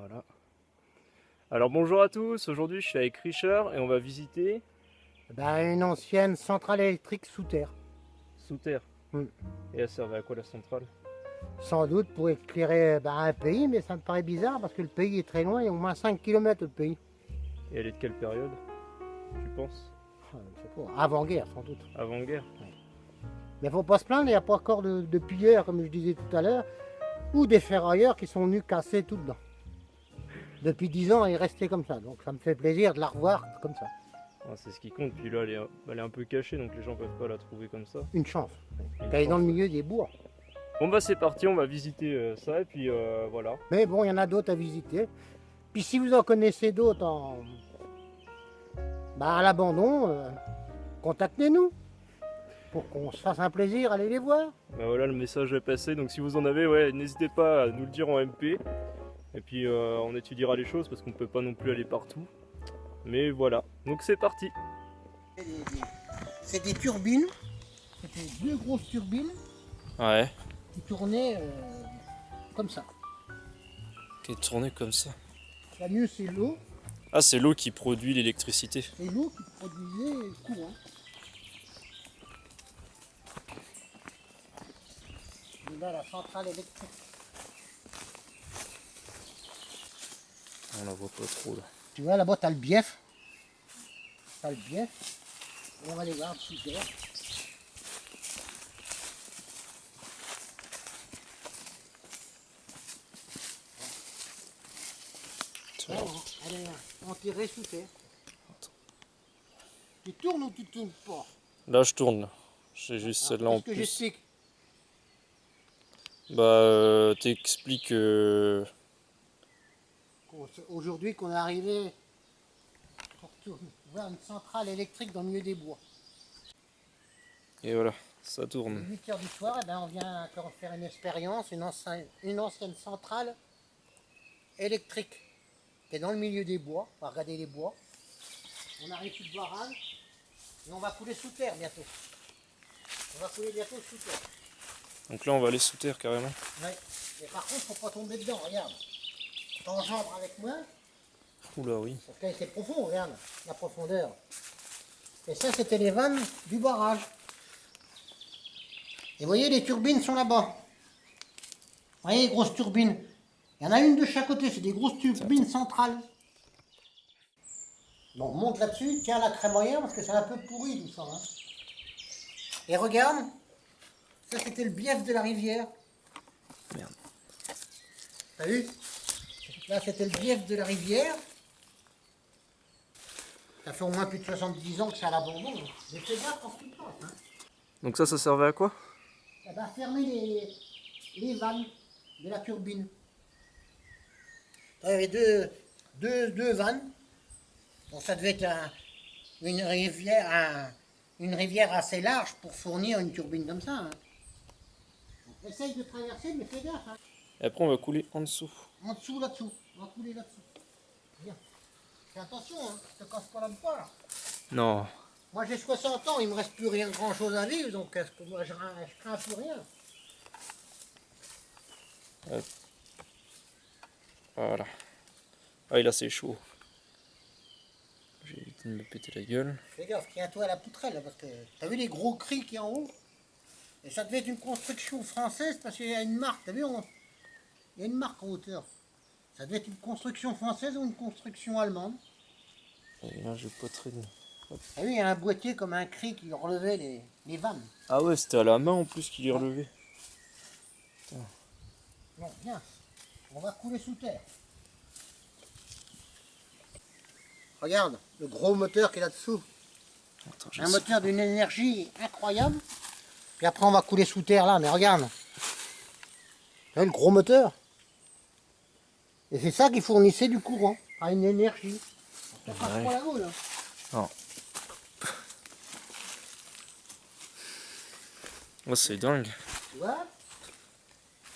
Voilà. Alors bonjour à tous, aujourd'hui je suis avec Richard et on va visiter Une ancienne centrale électrique sous terre. sous terre. Hmm. Et elle servait à quoi la centrale? Sans doute pour éclairer un pays, mais ça me paraît bizarre parce que le pays est très loin, il y a au moins 5 km le pays. Et elle est de quelle période, tu penses? Je sais pas, avant-guerre sans doute. Avant-guerre? Mais faut pas se plaindre, il n'y a pas encore de pilleurs, comme je disais tout à l'heure, ou des ferrailleurs qui sont venus casser tout dedans. Depuis 10 ans, elle est restée comme ça, donc ça me fait plaisir de la revoir comme ça. Ah, c'est ce qui compte, puis là elle est un peu cachée donc les gens peuvent pas la trouver comme ça. Une chance. Une Elle est dans le chance. milieu des bois. Bon bah c'est parti, on va visiter ça et puis voilà. Mais bon, il y en a d'autres à visiter. Puis si vous en connaissez d'autres à l'abandon, contactez-nous pour qu'on se fasse un plaisir à aller les voir. Bah voilà, le message est passé, donc si vous en avez, ouais, n'hésitez pas à nous le dire en MP. Et puis on étudiera les choses parce qu'on peut pas non plus aller partout. Mais voilà, donc c'est parti. C'est des turbines, c'était deux grosses turbines Ouais, qui tournaient comme ça. qui est tourné comme ça. La mieux c'est l'eau, Ah, c'est l'eau qui produit l'électricité. et l'eau qui produisait le courant. Et là la centrale électrique. On la voit pas trop là. Tu vois là-bas t'as le bief. T'as le bief. On va aller voir sous terre. Allez, enterré sous terre. Tu tournes ou tu tournes pas? Là, je tourne. J'ai juste celle-là en Qu'est-ce que plus. j'explique? Bah, t'expliques. Aujourd'hui qu'on est arrivé pour voir une centrale électrique dans le milieu des bois. Et voilà, ça tourne. 8 heures du soir, on vient encore faire une expérience, une ancienne centrale électrique qui est dans le milieu des bois. On va regarder les bois. On arrive sous le barrage et on va couler sous terre bientôt. On va couler bientôt sous terre. Donc là, on va aller sous terre carrément. Ouais. Mais par contre, faut pas tomber dedans, regarde. T'enjambres avec moi, Oula, oui. parce que c'est profond, regarde, la profondeur. Et ça, c'était les vannes du barrage. Et vous voyez, les turbines sont là-bas. Vous voyez, les grosses turbines. Il y en a une de chaque côté, c'est des grosses turbines centrales. Bon, on monte là-dessus, tiens la crémaillère, parce que c'est un peu pourri tout ça. Hein. Et regarde, ça c'était le bief de la rivière. Merde. T'as vu? Là, c'était le bief de la rivière. Ça fait au moins plus de 70 ans que c'est à l'abandon. Mais fais gaffe quand tu passes. Hein. Donc ça servait à quoi? Ça va fermer les vannes de la turbine. Il y avait deux vannes. Bon, ça devait être une rivière assez large pour fournir une turbine comme ça. Hein. Donc, essaye de traverser, mais fais gaffe. Hein. Et après, on va couler en dessous. En dessous, là-dessous. On va couler là-dessous. Bien. Fais attention, hein. Je te casse pas là-bas. Là. Non. Moi j'ai 60 ans, il me reste plus rien grand-chose à vivre, donc est-ce que moi je crains plus rien. Voilà. Ah, et là, c'est chaud. J'ai évité de me péter la gueule. Fais gaffe, tiens-toi à la poutrelle, là, parce que t'as vu les gros cris qui en haut? Et ça devait être une construction française, parce qu'il y a une marque, t'as vu, il y a une marque en hauteur. Ça devait être une construction française ou une construction allemande. Et là, j'ai pas très bien. T'as vu, il y a un boîtier comme un cri qui relevait les vannes. Ah ouais, c'était à la main en plus qu'il est relevé. Bon, viens, on va couler sous terre. Regarde, le gros moteur qui est là-dessous. Attends, Un moteur d'une énergie incroyable. Puis après on va couler sous terre là, mais regarde. Tu vois le gros moteur. Et c'est ça qui fournissait du courant, à une énergie. Ça passe Ouais. pas là-haut là. Non. Oh, c'est dingue. Tu vois?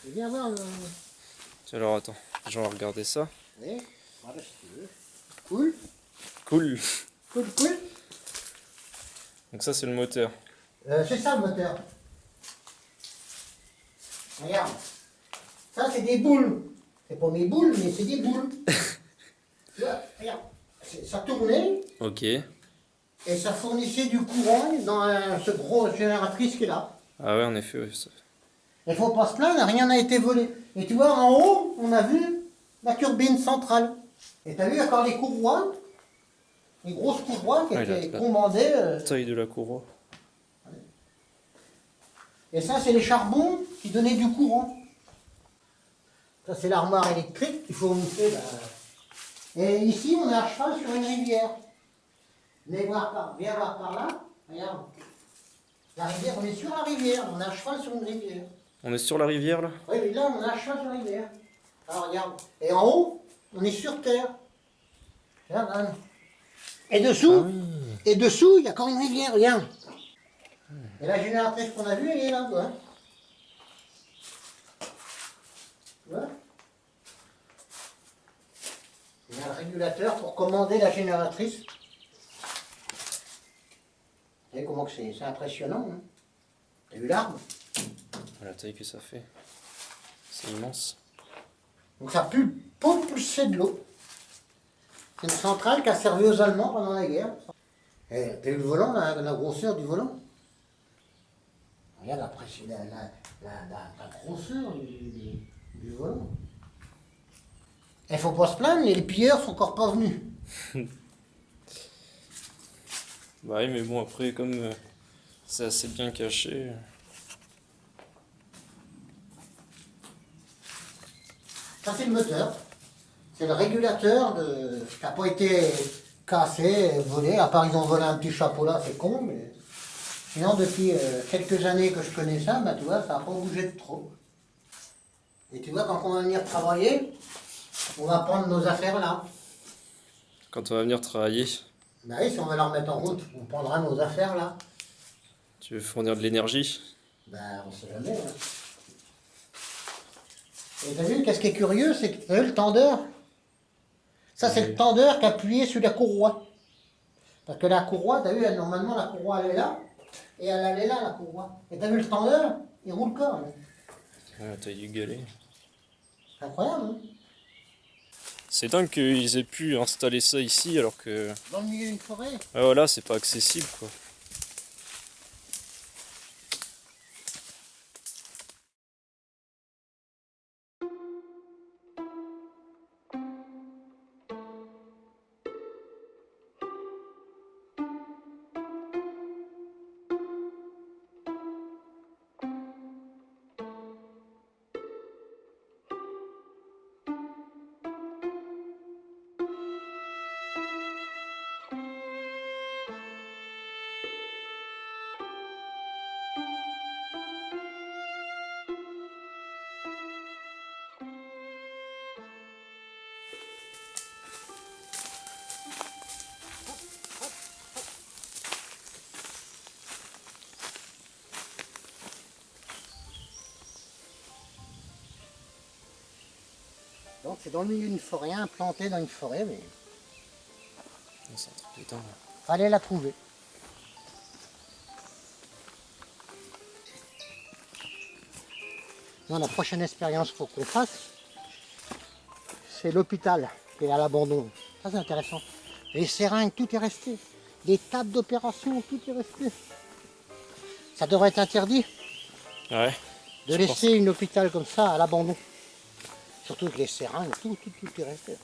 Et viens voir le... Tiens, alors attends, je vais regarder ça. Oui, voilà si tu veux. Cool, Cool. cool, cool. Donc ça, c'est le moteur. C'est ça le moteur. Regarde. Ça c'est des boules. C'est pas mes boules, mais c'est des boules. Tu vois, regarde, ça tournait Ok. et ça fournissait du courant dans ce gros génératrice qui est là. Ah ouais, en effet, ouais, ça- Il faut pas se plaindre, rien n'a été volé. Et tu vois, en haut, on a vu la turbine centrale. Et tu as vu encore les courroies, les grosses courroies qui Ouais, étaient là. commandées. taille de la courroie. Et ça, c'est les charbons qui donnaient du courant. Ça, c'est l'armoire électrique qui fournissait. Et ici, on est à cheval sur une rivière. Viens voir par là. Regarde. La rivière, on est sur la rivière. On est à cheval sur une rivière. On est sur la rivière là? Oui, mais là, on est à cheval sur la rivière. Alors, regarde. Et en haut, on est sur terre. Regarde, hein. Et dessous, Ah oui. il y a encore une rivière, regarde. Et la génératrice qu'on a vue, elle est là, quoi. Tu vois? Il y a un régulateur pour commander la génératrice. Vous voyez comment que c'est impressionnant, hein? T'as vu l'arbre? La taille que ça fait. C'est immense. Donc ça peut pousser de l'eau. C'est une centrale qui a servi aux Allemands pendant la guerre. Et t'as vu le volant, la grosseur du volant? Regarde la grosseur du volant. Il faut pas se plaindre, les pilleurs sont encore pas venus. Bah oui, mais bon, après, comme c'est assez bien caché. Ça c'est le moteur. C'est le régulateur qui n'a pas été cassé, volé. À part ils ont volé un petit chapeau là, c'est con, mais sinon depuis quelques années que je connais ça, bah, tu vois, ça n'a pas bougé de trop. Et tu vois, quand on va venir travailler, on va prendre nos affaires là. Quand on va venir travailler, Bah oui, si on va la remettre en route, on prendra nos affaires là. tu veux fournir de l'énergie? Bah on sait jamais. Hein. Et t'as vu, qu'est-ce qui est curieux, c'est que t'as vu le tendeur? Ça c'est Oui. le tendeur qui a appuyé sur la courroie. Parce que la courroie, t'as vu, normalement la courroie elle est là, et elle est là la courroie. Et t'as vu le tendeur, il roule pas. Hein. Ouais, la taille du galet. C'est incroyable, hein? C'est dingue qu'ils aient pu installer ça ici alors que. Dans le milieu d'une forêt. Ah voilà, c'est pas accessible quoi. Donc c'est dans le milieu d'une forêt, implanté dans une forêt, mais C'est un truc de dingue. fallait la trouver. Non, la prochaine expérience qu'il faut qu'on fasse, c'est l'hôpital qui est à l'abandon. Ça c'est intéressant. Les seringues, tout est resté. Les tables d'opération, tout est resté. Ça devrait être interdit Ouais. de Je laisser une hôpital comme ça à l'abandon. Surtout que les seringues, tout est resté.